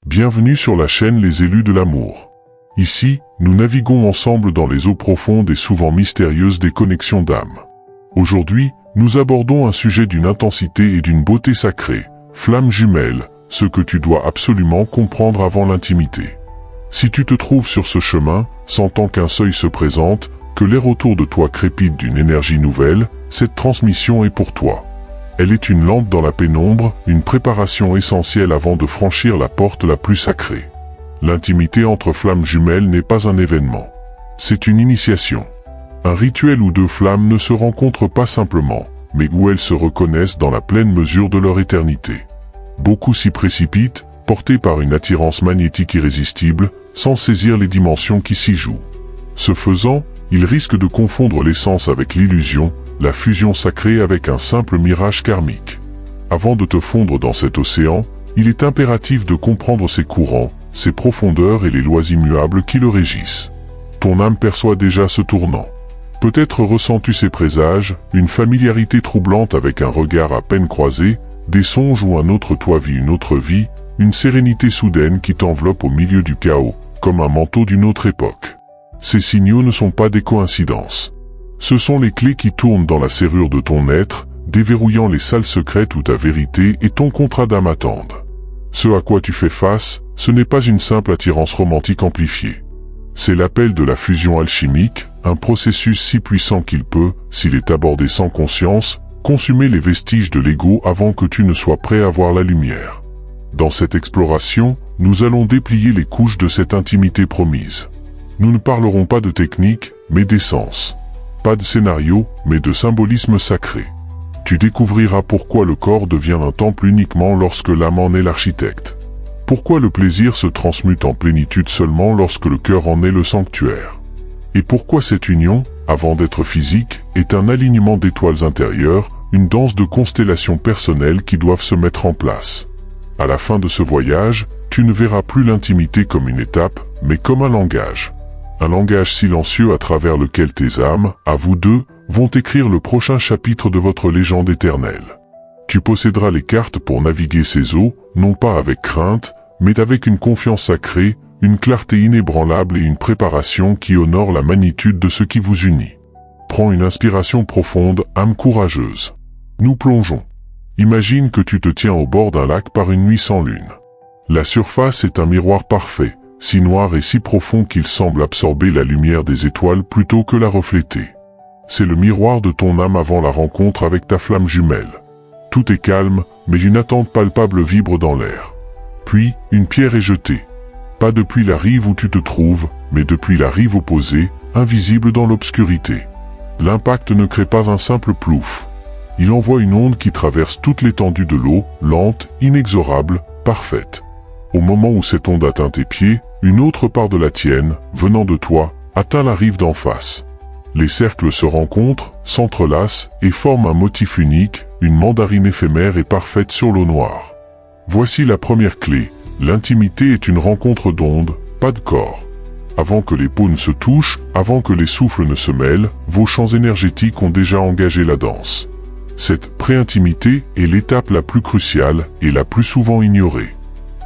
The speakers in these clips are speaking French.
Bienvenue sur la chaîne Les Élus de l'Amour. Ici, nous naviguons ensemble dans les eaux profondes et souvent mystérieuses des connexions d'âme. Aujourd'hui, nous abordons un sujet d'une intensité et d'une beauté sacrée, flamme jumelle, ce que tu dois absolument comprendre avant l'intimité. Si tu te trouves sur ce chemin, sentant qu'un seuil se présente, que l'air autour de toi crépite d'une énergie nouvelle, cette transmission est pour toi. Elle est une lampe dans la pénombre, une préparation essentielle avant de franchir la porte la plus sacrée. L'intimité entre flammes jumelles n'est pas un événement. C'est une initiation. Un rituel où deux flammes ne se rencontrent pas simplement, mais où elles se reconnaissent dans la pleine mesure de leur éternité. Beaucoup s'y précipitent, portés par une attirance magnétique irrésistible, sans saisir les dimensions qui s'y jouent. Ce faisant, ils risquent de confondre l'essence avec l'illusion, la fusion sacrée avec un simple mirage karmique. Avant de te fondre dans cet océan, il est impératif de comprendre ses courants, ses profondeurs et les lois immuables qui le régissent. Ton âme perçoit déjà ce tournant. Peut-être ressens-tu ces présages, une familiarité troublante avec un regard à peine croisé, des songes où un autre toi vit une autre vie, une sérénité soudaine qui t'enveloppe au milieu du chaos, comme un manteau d'une autre époque. Ces signaux ne sont pas des coïncidences. Ce sont les clés qui tournent dans la serrure de ton être, déverrouillant les salles secrètes où ta vérité et ton contrat d'âme attendent. Ce à quoi tu fais face, ce n'est pas une simple attirance romantique amplifiée. C'est l'appel de la fusion alchimique, un processus si puissant qu'il peut, s'il est abordé sans conscience, consumer les vestiges de l'ego avant que tu ne sois prêt à voir la lumière. Dans cette exploration, nous allons déplier les couches de cette intimité promise. Nous ne parlerons pas de technique, mais d'essence. Pas de scénario, mais de symbolisme sacré. Tu découvriras pourquoi le corps devient un temple uniquement lorsque l'âme en est l'architecte. Pourquoi le plaisir se transmute en plénitude seulement lorsque le cœur en est le sanctuaire. Et pourquoi cette union, avant d'être physique, est un alignement d'étoiles intérieures, une danse de constellations personnelles qui doivent se mettre en place. À la fin de ce voyage, tu ne verras plus l'intimité comme une étape, mais comme un langage. Un langage silencieux à travers lequel tes âmes, à vous deux, vont écrire le prochain chapitre de votre légende éternelle. Tu posséderas les cartes pour naviguer ces eaux, non pas avec crainte, mais avec une confiance sacrée, une clarté inébranlable et une préparation qui honore la magnitude de ce qui vous unit. Prends une inspiration profonde, âme courageuse. Nous plongeons. Imagine que tu te tiens au bord d'un lac par une nuit sans lune. La surface est un miroir parfait, si noir et si profond qu'il semble absorber la lumière des étoiles plutôt que la refléter. C'est le miroir de ton âme avant la rencontre avec ta flamme jumelle. Tout est calme, mais une attente palpable vibre dans l'air. Puis, une pierre est jetée. Pas depuis la rive où tu te trouves, mais depuis la rive opposée, invisible dans l'obscurité. L'impact ne crée pas un simple plouf. Il envoie une onde qui traverse toute l'étendue de l'eau, lente, inexorable, parfaite. Au moment où cette onde atteint tes pieds, une autre part de la tienne, venant de toi, atteint la rive d'en face. Les cercles se rencontrent, s'entrelacent et forment un motif unique, une mandarine éphémère et parfaite sur l'eau noire. Voici la première clé, l'intimité est une rencontre d'ondes, pas de corps. Avant que les peaux ne se touchent, avant que les souffles ne se mêlent, vos champs énergétiques ont déjà engagé la danse. Cette pré-intimité est l'étape la plus cruciale et la plus souvent ignorée.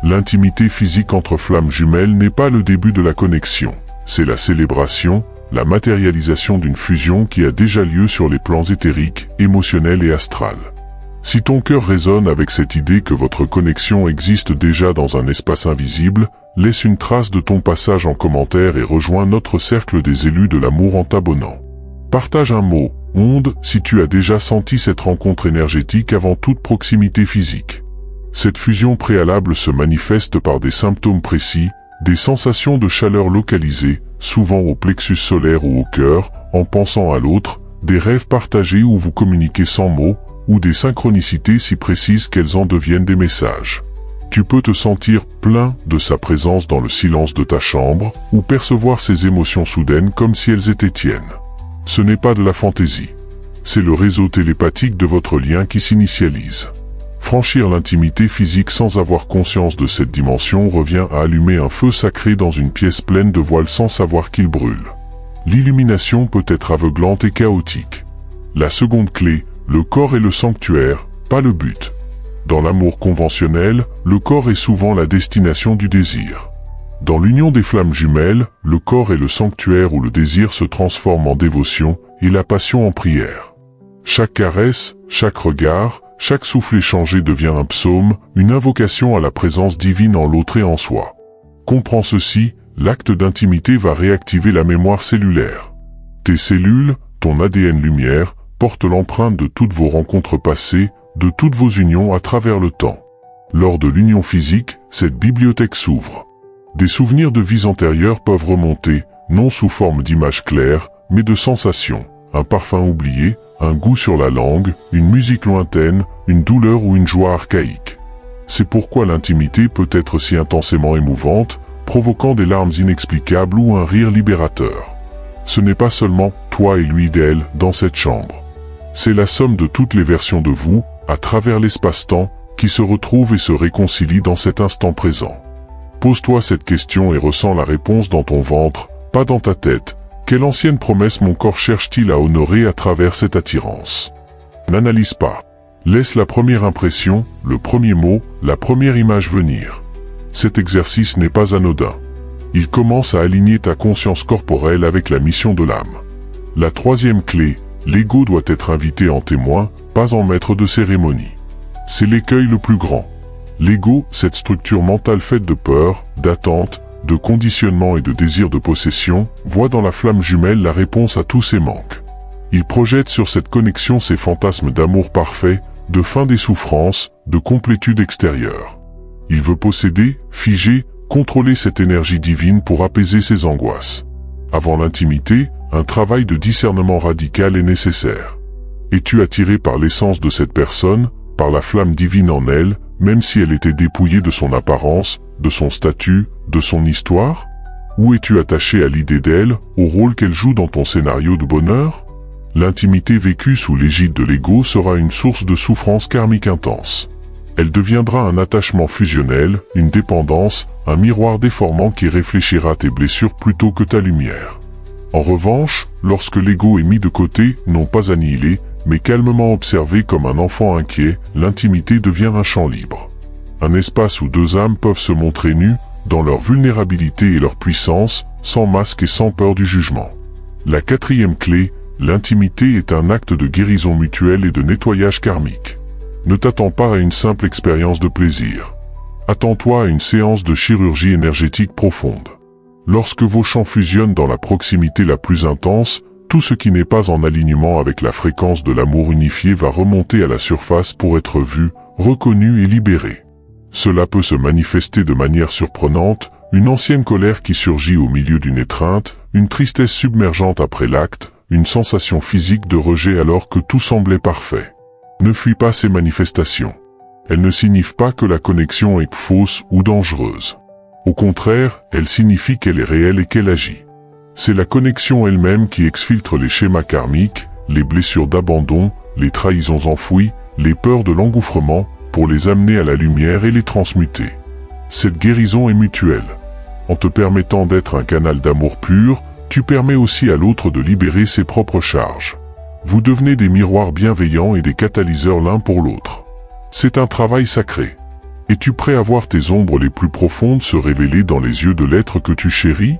L'intimité physique entre flammes jumelles n'est pas le début de la connexion, c'est la célébration, la matérialisation d'une fusion qui a déjà lieu sur les plans éthériques, émotionnels et astral. Si ton cœur résonne avec cette idée que votre connexion existe déjà dans un espace invisible, laisse une trace de ton passage en commentaire et rejoins notre cercle des élus de l'amour en t'abonnant. Partage un mot, onde, si tu as déjà senti cette rencontre énergétique avant toute proximité physique. Cette fusion préalable se manifeste par des symptômes précis, des sensations de chaleur localisées, souvent au plexus solaire ou au cœur, en pensant à l'autre, des rêves partagés où vous communiquez sans mots, ou des synchronicités si précises qu'elles en deviennent des messages. Tu peux te sentir plein de sa présence dans le silence de ta chambre, ou percevoir ses émotions soudaines comme si elles étaient tiennes. Ce n'est pas de la fantaisie. C'est le réseau télépathique de votre lien qui s'initialise. Franchir l'intimité physique sans avoir conscience de cette dimension revient à allumer un feu sacré dans une pièce pleine de voiles sans savoir qu'il brûle. L'illumination peut être aveuglante et chaotique. La seconde clé, le corps est le sanctuaire, pas le but. Dans l'amour conventionnel, le corps est souvent la destination du désir. Dans l'union des flammes jumelles, le corps est le sanctuaire où le désir se transforme en dévotion et la passion en prière. Chaque caresse, chaque regard, chaque souffle échangé devient un psaume, une invocation à la présence divine en l'autre et en soi. Comprends ceci, l'acte d'intimité va réactiver la mémoire cellulaire. Tes cellules, ton ADN lumière, portent l'empreinte de toutes vos rencontres passées, de toutes vos unions à travers le temps. Lors de l'union physique, cette bibliothèque s'ouvre. Des souvenirs de vies antérieures peuvent remonter, non sous forme d'images claires, mais de sensations. Un parfum oublié, un goût sur la langue, une musique lointaine, une douleur ou une joie archaïque. C'est pourquoi l'intimité peut être si intensément émouvante, provoquant des larmes inexplicables ou un rire libérateur. Ce n'est pas seulement toi et lui d'elle dans cette chambre. C'est la somme de toutes les versions de vous, à travers l'espace-temps, qui se retrouvent et se réconcilient dans cet instant présent. Pose-toi cette question et ressens la réponse dans ton ventre, pas dans ta tête. Quelle ancienne promesse mon corps cherche-t-il à honorer à travers cette attirance? N'analyse pas. Laisse la première impression, le premier mot, la première image venir. Cet exercice n'est pas anodin. Il commence à aligner ta conscience corporelle avec la mission de l'âme. La troisième clé, l'ego doit être invité en témoin, pas en maître de cérémonie. C'est l'écueil le plus grand. L'ego, cette structure mentale faite de peur, d'attente, de conditionnement et de désir de possession, voit dans la flamme jumelle la réponse à tous ses manques. Il projette sur cette connexion ses fantasmes d'amour parfait, de fin des souffrances, de complétude extérieure. Il veut posséder, figer, contrôler cette énergie divine pour apaiser ses angoisses. Avant l'intimité, un travail de discernement radical est nécessaire. Es-tu attiré par l'essence de cette personne, par la flamme divine en elle, même si elle était dépouillée de son apparence, de son statut, de son histoire? Ou es-tu attaché à l'idée d'elle, au rôle qu'elle joue dans ton scénario de bonheur? L'intimité vécue sous l'égide de l'ego sera une source de souffrance karmique intense. Elle deviendra un attachement fusionnel, une dépendance, un miroir déformant qui réfléchira tes blessures plutôt que ta lumière. En revanche, lorsque l'ego est mis de côté, non pas annihilé, mais calmement observé comme un enfant inquiet, l'intimité devient un champ libre. Un espace où deux âmes peuvent se montrer nues, dans leur vulnérabilité et leur puissance, sans masque et sans peur du jugement. La quatrième clé, l'intimité est un acte de guérison mutuelle et de nettoyage karmique. Ne t'attends pas à une simple expérience de plaisir. Attends-toi à une séance de chirurgie énergétique profonde. Lorsque vos champs fusionnent dans la proximité la plus intense, tout ce qui n'est pas en alignement avec la fréquence de l'amour unifié va remonter à la surface pour être vu, reconnu et libéré. Cela peut se manifester de manière surprenante, une ancienne colère qui surgit au milieu d'une étreinte, une tristesse submergente après l'acte, une sensation physique de rejet alors que tout semblait parfait. Ne fuis pas ces manifestations. Elles ne signifient pas que la connexion est fausse ou dangereuse. Au contraire, elles signifient qu'elle est réelle et qu'elle agit. C'est la connexion elle-même qui exfiltre les schémas karmiques, les blessures d'abandon, les trahisons enfouies, les peurs de l'engouffrement, pour les amener à la lumière et les transmuter. Cette guérison est mutuelle. En te permettant d'être un canal d'amour pur, tu permets aussi à l'autre de libérer ses propres charges. Vous devenez des miroirs bienveillants et des catalyseurs l'un pour l'autre. C'est un travail sacré. Es-tu prêt à voir tes ombres les plus profondes se révéler dans les yeux de l'être que tu chéris?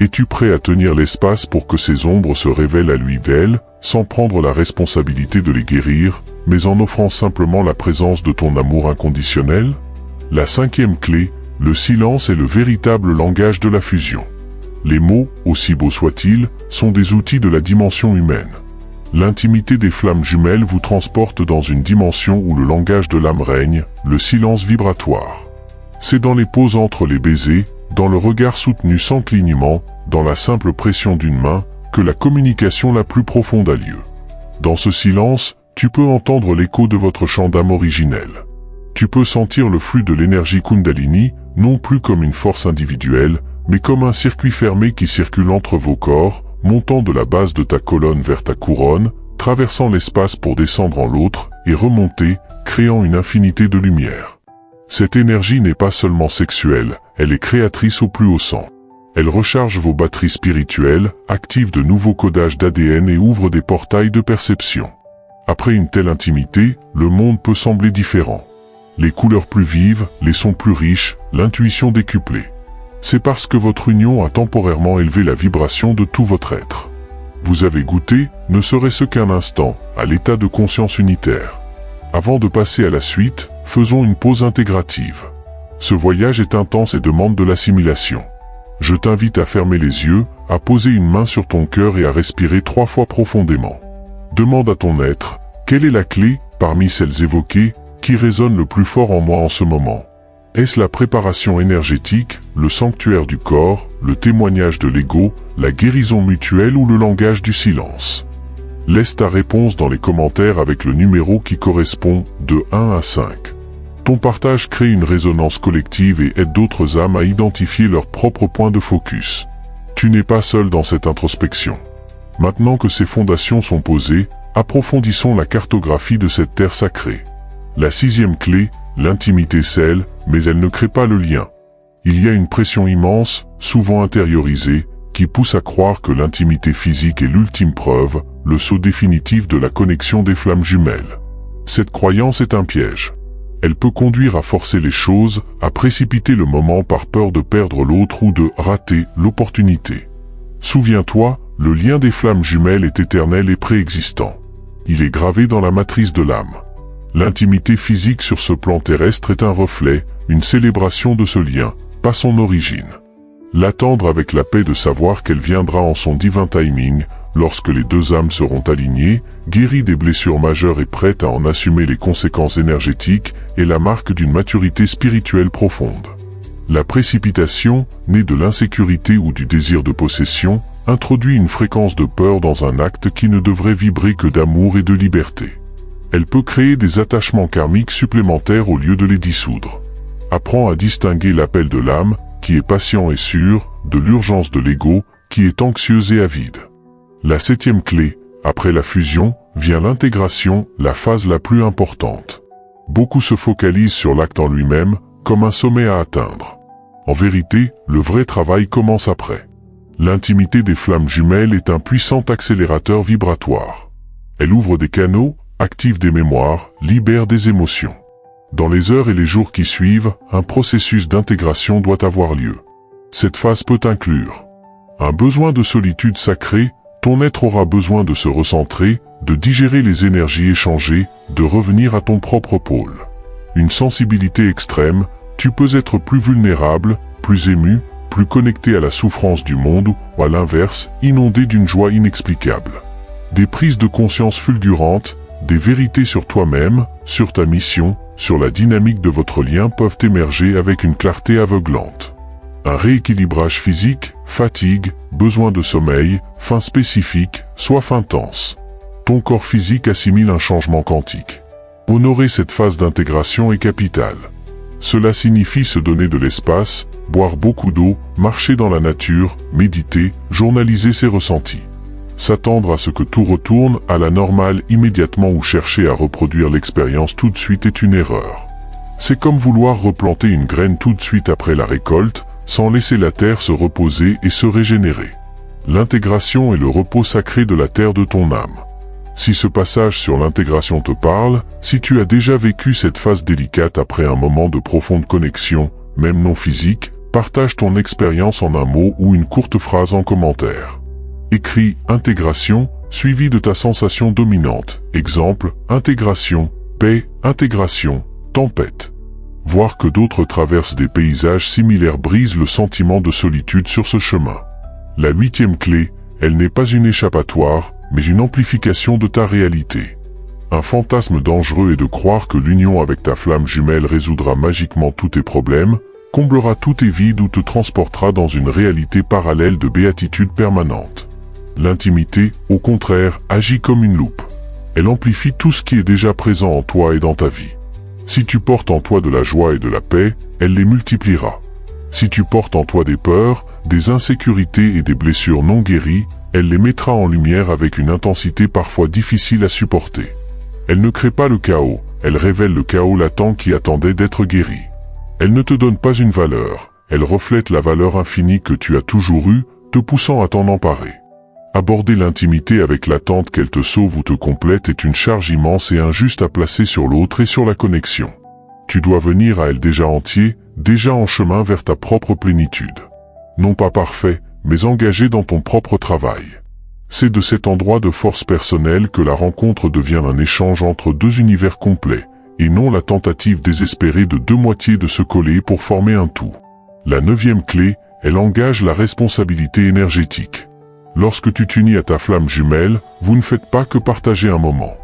Es-tu prêt à tenir l'espace pour que ces ombres se révèlent à lui d'elle, sans prendre la responsabilité de les guérir, mais en offrant simplement la présence de ton amour inconditionnel? La cinquième clé, le silence est le véritable langage de la fusion. Les mots, aussi beaux soient-ils, sont des outils de la dimension humaine. L'intimité des flammes jumelles vous transporte dans une dimension où le langage de l'âme règne, le silence vibratoire. C'est dans les pauses entre les baisers, dans le regard soutenu sans clignement, dans la simple pression d'une main, que la communication la plus profonde a lieu. Dans ce silence, tu peux entendre l'écho de votre chant d'âme originel. Tu peux sentir le flux de l'énergie Kundalini, non plus comme une force individuelle, mais comme un circuit fermé qui circule entre vos corps, montant de la base de ta colonne vers ta couronne, traversant l'espace pour descendre en l'autre, et remonter, créant une infinité de lumière. Cette énergie n'est pas seulement sexuelle, elle est créatrice au plus haut sang. Elle recharge vos batteries spirituelles, active de nouveaux codages d'ADN et ouvre des portails de perception. Après une telle intimité, le monde peut sembler différent. Les couleurs plus vives, les sons plus riches, l'intuition décuplée. C'est parce que votre union a temporairement élevé la vibration de tout votre être. Vous avez goûté, ne serait-ce qu'un instant, à l'état de conscience unitaire. Avant de passer à la suite, faisons une pause intégrative. Ce voyage est intense et demande de l'assimilation. Je t'invite à fermer les yeux, à poser une main sur ton cœur et à respirer 3 fois profondément. Demande à ton être, quelle est la clé, parmi celles évoquées, qui résonne le plus fort en moi en ce moment? Est-ce la préparation énergétique, le sanctuaire du corps, le témoignage de l'ego, la guérison mutuelle ou le langage du silence? Laisse ta réponse dans les commentaires avec le numéro qui correspond de 1 à 5. Ton partage crée une résonance collective et aide d'autres âmes à identifier leur propre point de focus. Tu n'es pas seul dans cette introspection. Maintenant que ces fondations sont posées, approfondissons la cartographie de cette terre sacrée. La 6e clé, l'intimité scelle, mais elle ne crée pas le lien. Il y a une pression immense, souvent intériorisée, qui pousse à croire que l'intimité physique est l'ultime preuve, le sceau définitif de la connexion des flammes jumelles. Cette croyance est un piège. Elle peut conduire à forcer les choses, à précipiter le moment par peur de perdre l'autre ou de rater l'opportunité. Souviens-toi, le lien des flammes jumelles est éternel et préexistant. Il est gravé dans la matrice de l'âme. L'intimité physique sur ce plan terrestre est un reflet, une célébration de ce lien, pas son origine. L'attendre avec la paix de savoir qu'elle viendra en son divin timing, lorsque les 2 âmes seront alignées, guéries des blessures majeures et prêtes à en assumer les conséquences énergétiques, est la marque d'une maturité spirituelle profonde. La précipitation, née de l'insécurité ou du désir de possession, introduit une fréquence de peur dans un acte qui ne devrait vibrer que d'amour et de liberté. Elle peut créer des attachements karmiques supplémentaires au lieu de les dissoudre. Apprends à distinguer l'appel de l'âme, qui est patient et sûr, de l'urgence de l'ego, qui est anxieuse et avide. La 7e clé, après la fusion, vient l'intégration, la phase la plus importante. Beaucoup se focalisent sur l'acte en lui-même, comme un sommet à atteindre. En vérité, le vrai travail commence après. L'intimité des flammes jumelles est un puissant accélérateur vibratoire. Elle ouvre des canaux, active des mémoires, libère des émotions. Dans les heures et les jours qui suivent, un processus d'intégration doit avoir lieu. Cette phase peut inclure un besoin de solitude sacrée. Ton être aura besoin de se recentrer, de digérer les énergies échangées, de revenir à ton propre pôle. Une sensibilité extrême, tu peux être plus vulnérable, plus ému, plus connecté à la souffrance du monde ou à l'inverse, inondé d'une joie inexplicable. Des prises de conscience fulgurantes, des vérités sur toi-même, sur ta mission, sur la dynamique de votre lien peuvent émerger avec une clarté aveuglante. Un rééquilibrage physique, fatigue, besoin de sommeil, faim spécifique, soif intense. Ton corps physique assimile un changement quantique. Honorer cette phase d'intégration est capitale. Cela signifie se donner de l'espace, boire beaucoup d'eau, marcher dans la nature, méditer, journaliser ses ressentis. S'attendre à ce que tout retourne à la normale immédiatement ou chercher à reproduire l'expérience tout de suite est une erreur. C'est comme vouloir replanter une graine tout de suite après la récolte, sans laisser la terre se reposer et se régénérer. L'intégration est le repos sacré de la terre de ton âme. Si ce passage sur l'intégration te parle, si tu as déjà vécu cette phase délicate après un moment de profonde connexion, même non physique, partage ton expérience en un mot ou une courte phrase en commentaire. Écris « intégration » suivi de ta sensation dominante. Exemple, intégration, paix, intégration, tempête. Voir que d'autres traversent des paysages similaires brise le sentiment de solitude sur ce chemin. La 8e clé, elle n'est pas une échappatoire, mais une amplification de ta réalité. Un fantasme dangereux est de croire que l'union avec ta flamme jumelle résoudra magiquement tous tes problèmes, comblera tous tes vides ou te transportera dans une réalité parallèle de béatitude permanente. L'intimité, au contraire, agit comme une loupe. Elle amplifie tout ce qui est déjà présent en toi et dans ta vie. Si tu portes en toi de la joie et de la paix, elle les multipliera. Si tu portes en toi des peurs, des insécurités et des blessures non guéries, elle les mettra en lumière avec une intensité parfois difficile à supporter. Elle ne crée pas le chaos, elle révèle le chaos latent qui attendait d'être guéri. Elle ne te donne pas une valeur, elle reflète la valeur infinie que tu as toujours eue, te poussant à t'en emparer. Aborder l'intimité avec l'attente qu'elle te sauve ou te complète est une charge immense et injuste à placer sur l'autre et sur la connexion. Tu dois venir à elle déjà entier, déjà en chemin vers ta propre plénitude. Non pas parfait, mais engagé dans ton propre travail. C'est de cet endroit de force personnelle que la rencontre devient un échange entre deux univers complets, et non la tentative désespérée de deux moitiés de se coller pour former un tout. La 9e clé, elle engage la responsabilité énergétique. Lorsque tu t'unis à ta flamme jumelle, vous ne faites pas que partager un moment.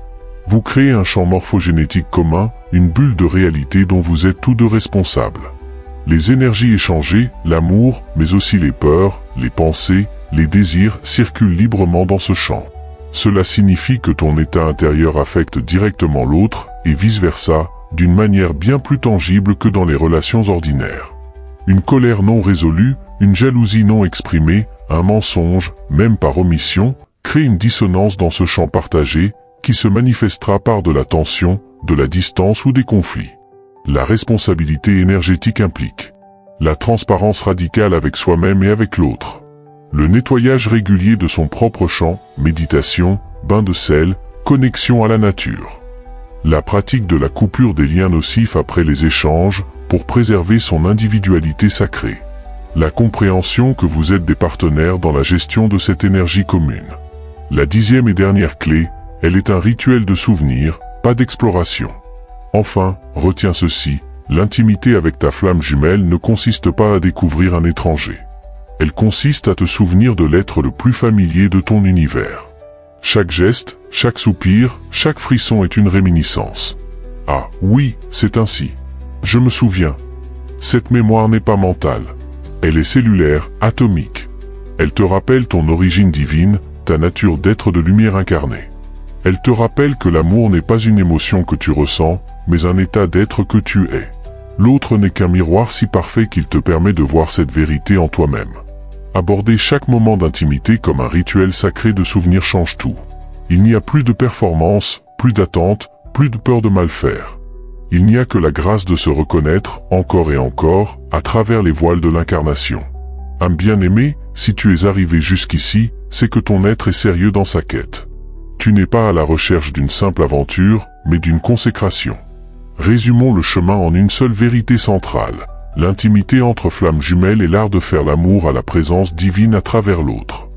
Vous créez un champ morphogénétique commun, une bulle de réalité dont vous êtes tous deux responsables. Les énergies échangées, l'amour, mais aussi les peurs, les pensées, les désirs circulent librement dans ce champ. Cela signifie que ton état intérieur affecte directement l'autre, et vice-versa, d'une manière bien plus tangible que dans les relations ordinaires. Une colère non résolue, une jalousie non exprimée, un mensonge, même par omission, crée une dissonance dans ce champ partagé, qui se manifestera par de la tension, de la distance ou des conflits. La responsabilité énergétique implique la transparence radicale avec soi-même et avec l'autre. Le nettoyage régulier de son propre champ, méditation, bain de sel, connexion à la nature. La pratique de la coupure des liens nocifs après les échanges, pour préserver son individualité sacrée. La compréhension que vous êtes des partenaires dans la gestion de cette énergie commune. La 10e et dernière clé, elle est un rituel de souvenir, pas d'exploration. Enfin, retiens ceci, l'intimité avec ta flamme jumelle ne consiste pas à découvrir un étranger. Elle consiste à te souvenir de l'être le plus familier de ton univers. Chaque geste, chaque soupir, chaque frisson est une réminiscence. Ah, oui, c'est ainsi. Je me souviens. Cette mémoire n'est pas mentale. Elle est cellulaire, atomique. Elle te rappelle ton origine divine, ta nature d'être de lumière incarnée. Elle te rappelle que l'amour n'est pas une émotion que tu ressens, mais un état d'être que tu es. L'autre n'est qu'un miroir si parfait qu'il te permet de voir cette vérité en toi-même. Aborder chaque moment d'intimité comme un rituel sacré de souvenirs change tout. Il n'y a plus de performance, plus d'attente, plus de peur de mal faire. Il n'y a que la grâce de se reconnaître, encore et encore, à travers les voiles de l'incarnation. Âme bien-aimée, si tu es arrivé jusqu'ici, c'est que ton être est sérieux dans sa quête. Tu n'es pas à la recherche d'une simple aventure, mais d'une consécration. Résumons le chemin en une seule vérité centrale. L'intimité entre flammes jumelles est l'art de faire l'amour à la présence divine à travers l'autre.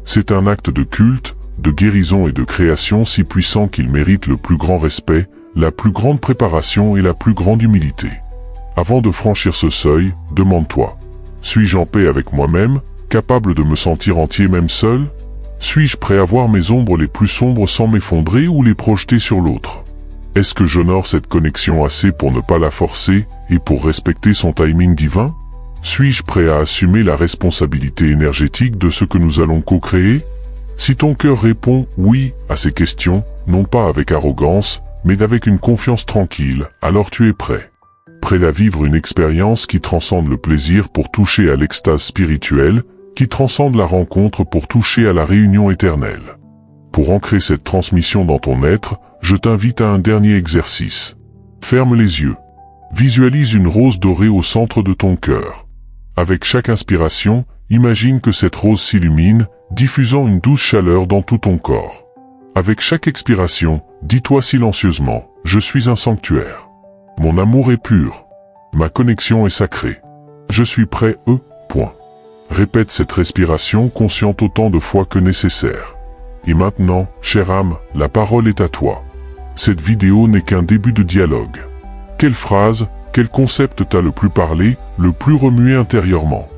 C'est un acte de culte, de guérison et de création si puissant qu'il mérite le plus grand respect, la plus grande préparation et la plus grande humilité. Avant de franchir ce seuil, demande-toi, suis-je en paix avec moi-même, capable de me sentir entier même seul? Suis-je prêt à voir mes ombres les plus sombres sans m'effondrer ou les projeter sur l'autre? Est-ce que j'honore cette connexion assez pour ne pas la forcer et pour respecter son timing divin? Suis-je prêt à assumer la responsabilité énergétique de ce que nous allons co-créer? Si ton cœur répond oui à ces questions, non pas avec arrogance, mais avec une confiance tranquille, alors tu es prêt. Prêt à vivre une expérience qui transcende le plaisir pour toucher à l'extase spirituelle, qui transcende la rencontre pour toucher à la réunion éternelle. Pour ancrer cette transmission dans ton être, je t'invite à un dernier exercice. Ferme les yeux. Visualise une rose dorée au centre de ton cœur. Avec chaque inspiration, imagine que cette rose s'illumine, diffusant une douce chaleur dans tout ton corps. Avec chaque expiration, dis-toi silencieusement, je suis un sanctuaire. Mon amour est pur. Ma connexion est sacrée. Je suis prêt, point. Répète cette respiration consciente autant de fois que nécessaire. Et maintenant, chère âme, la parole est à toi. Cette vidéo n'est qu'un début de dialogue. Quelle phrase, quel concept t'a le plus parlé, le plus remué intérieurement?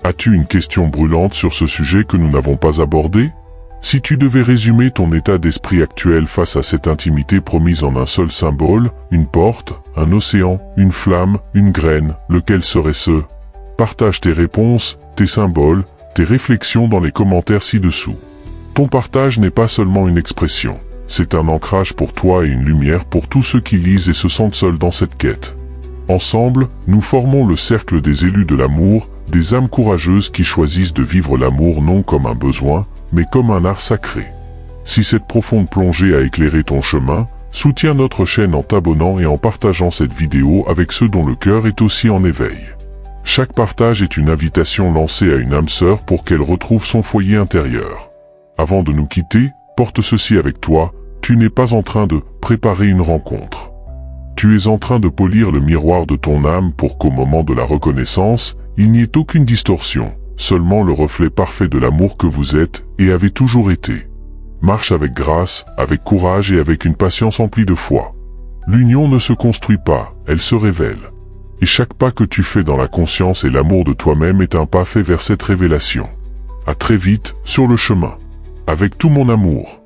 As-tu une question brûlante sur ce sujet que nous n'avons pas abordé? Si tu devais résumer ton état d'esprit actuel face à cette intimité promise en un seul symbole, une porte, un océan, une flamme, une graine, lequel serait ce? Partage tes réponses, tes symboles, tes réflexions dans les commentaires ci-dessous. Ton partage n'est pas seulement une expression, c'est un ancrage pour toi et une lumière pour tous ceux qui lisent et se sentent seuls dans cette quête. Ensemble, nous formons le cercle des élus de l'amour, des âmes courageuses qui choisissent de vivre l'amour non comme un besoin, mais comme un art sacré. Si cette profonde plongée a éclairé ton chemin, soutiens notre chaîne en t'abonnant et en partageant cette vidéo avec ceux dont le cœur est aussi en éveil. Chaque partage est une invitation lancée à une âme sœur pour qu'elle retrouve son foyer intérieur. Avant de nous quitter, porte ceci avec toi, tu n'es pas en train de préparer une rencontre. Tu es en train de polir le miroir de ton âme pour qu'au moment de la reconnaissance, il n'y ait aucune distorsion, seulement le reflet parfait de l'amour que vous êtes et avez toujours été. Marche avec grâce, avec courage et avec une patience emplie de foi. L'union ne se construit pas, elle se révèle. Et chaque pas que tu fais dans la conscience et l'amour de toi-même est un pas fait vers cette révélation. À très vite, sur le chemin. Avec tout mon amour.